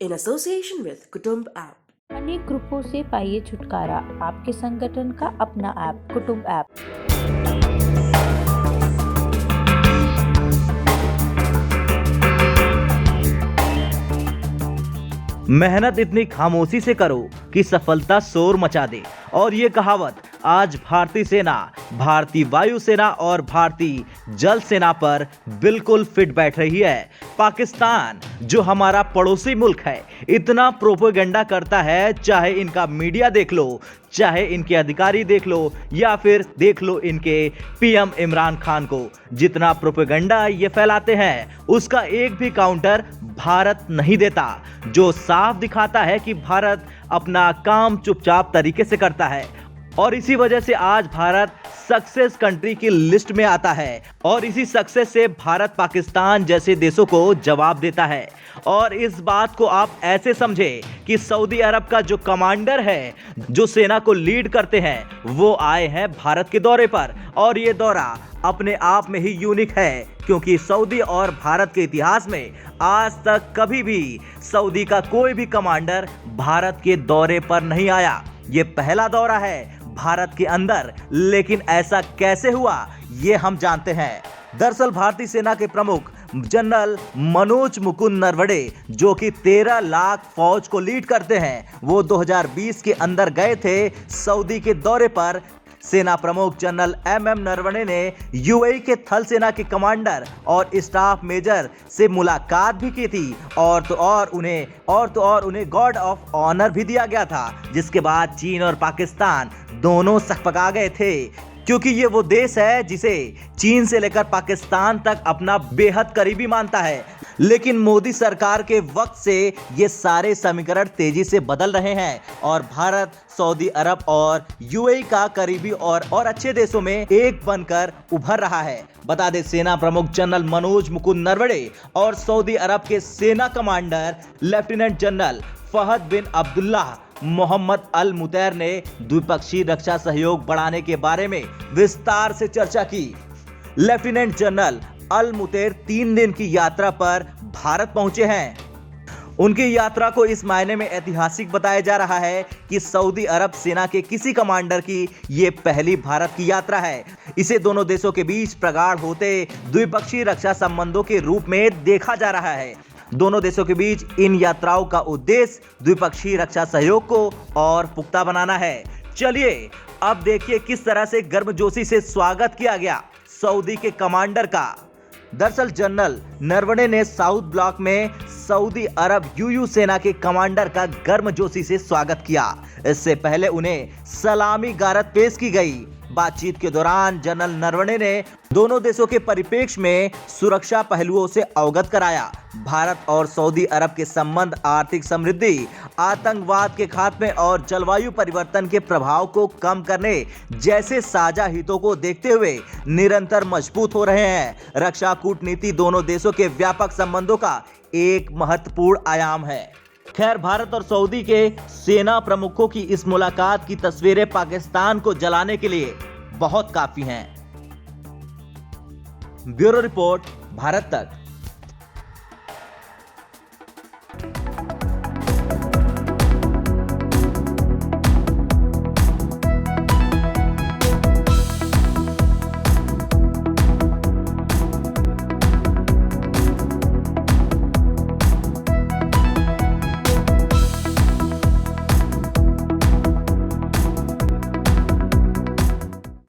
in association with Kutumb app. अनेक ग्रुपों से पाइए छुटकारा, आपके संगठन का अपना ऐप कुटुंब ऐप। मेहनत इतनी खामोशी से करो कि सफलता शोर मचा दे। और ये कहावत आज भारतीय सेना, भारतीय वायुसेना और भारतीय जल सेना पर बिल्कुल फिट बैठ रही है। पाकिस्तान जो हमारा पड़ोसी मुल्क है, इतना प्रोपेगेंडा करता है, चाहे इनका मीडिया देख लो, चाहे इनके अधिकारी देख लो, या फिर देख लो इनके पीएम इमरान खान को। जितना प्रोपेगेंडा ये फैलाते हैं, उसका एक भी काउंटर भारत नहीं देता, जो साफ दिखाता है कि भारत अपना काम चुपचाप तरीके से करता है। और इसी वजह से आज भारत सक्सेस कंट्री की लिस्ट में आता है, और इसी सक्सेस से भारत पाकिस्तान जैसे देशों को जवाब देता है। और इस बात को आप ऐसे समझे कि सऊदी अरब का जो कमांडर है, जो सेना को लीड करते हैं, वो आए हैं भारत के दौरे पर। और ये दौरा अपने आप में ही यूनिक है, क्योंकि सऊदी और भारत के इतिहास में आज तक कभी भी सऊदी का कोई भी कमांडर भारत के दौरे पर नहीं आया। ये पहला दौरा है भारत के अंदर। लेकिन ऐसा कैसे हुआ, ये हम जानते हैं। दरअसल भारतीय सेना के प्रमुख जनरल मनोज मुकुंद नरवणे, जो कि 13 लाख फौज को लीड करते हैं, वो 2020 के अंदर गए थे सऊदी के दौरे पर। सेना प्रमुख जनरल एमएम नरवणे ने यूएई के थल सेना के कमांडर और स्टाफ मेजर से मुलाकात भी की थी, और उन्हें गॉर्ड ऑफ ऑनर भी दिया गया था, जिसके बाद चीन और पाकिस्तान दोनों सकपका गए थे, क्योंकि ये वो देश है जिसे चीन से लेकर पाकिस्तान तक अपना बेहद करीबी मानता है। लेकिन मोदी सरकार के वक्त से ये सारे समीकरण तेजी से बदल रहे हैं, और भारत सऊदी अरब और यूएई का करीबी और अच्छे देशों में एक बनकर उभर रहा है। बता दें, सेना प्रमुख जनरल मनोज मुकुंद नरवणे और सऊदी अरब के सेना कमांडर लेफ्टिनेंट जनरल फहद बिन अब्दुल्लाह मोहम्मद अल मुतैर ने द्विपक्षीय रक्षा सहयोग बढ़ाने के बारे में विस्तार से चर्चा की। लेफ्टिनेंट जनरल अल मुतैर 3 दिन की यात्रा पर भारत पहुंचे हैं। उनकी यात्रा को इस मायने में ऐतिहासिक बताया जा रहा है कि सऊदी अरब सेना के किसी कमांडर की ये पहली भारत की यात्रा है। इसे दोनों देशों के बीच प्रगाढ़ होते द्विपक्षीय रक्षा संबंधों के रूप में देखा जा रहा है। दोनों देशों के बीच इन यात्राओं का उद्देश्य द्विपक्षीय रक्षा सहयोग को और पुख्ता बनाना है। चलिए अब देखिए किस तरह से गर्मजोशी से स्वागत किया गया सऊदी के कमांडर का। दरअसल जनरल नरवणे ने साउथ ब्लॉक में सऊदी अरब यूयू सेना के कमांडर का गर्मजोशी से स्वागत किया। इससे पहले उन्हें सलामी गारत पेश की गई। बातचीत के दौरान जनरल नरवणे ने दोनों देशों के परिप्रेक्ष्य में सुरक्षा पहलुओं से अवगत कराया। भारत और सऊदी अरब के संबंध आर्थिक समृद्धि, आतंकवाद के खात्मे और जलवायु परिवर्तन के प्रभाव को कम करने जैसे साझा हितों को देखते हुए निरंतर मजबूत हो रहे हैं। रक्षा कूटनीति दोनों देशों के व्यापक संबंधों का एक महत्वपूर्ण आयाम है। खैर, भारत और सऊदी के सेना प्रमुखों की इस मुलाकात की तस्वीरें पाकिस्तान को जलाने के लिए बहुत काफी हैं। ब्यूरो रिपोर्ट, भारत तक।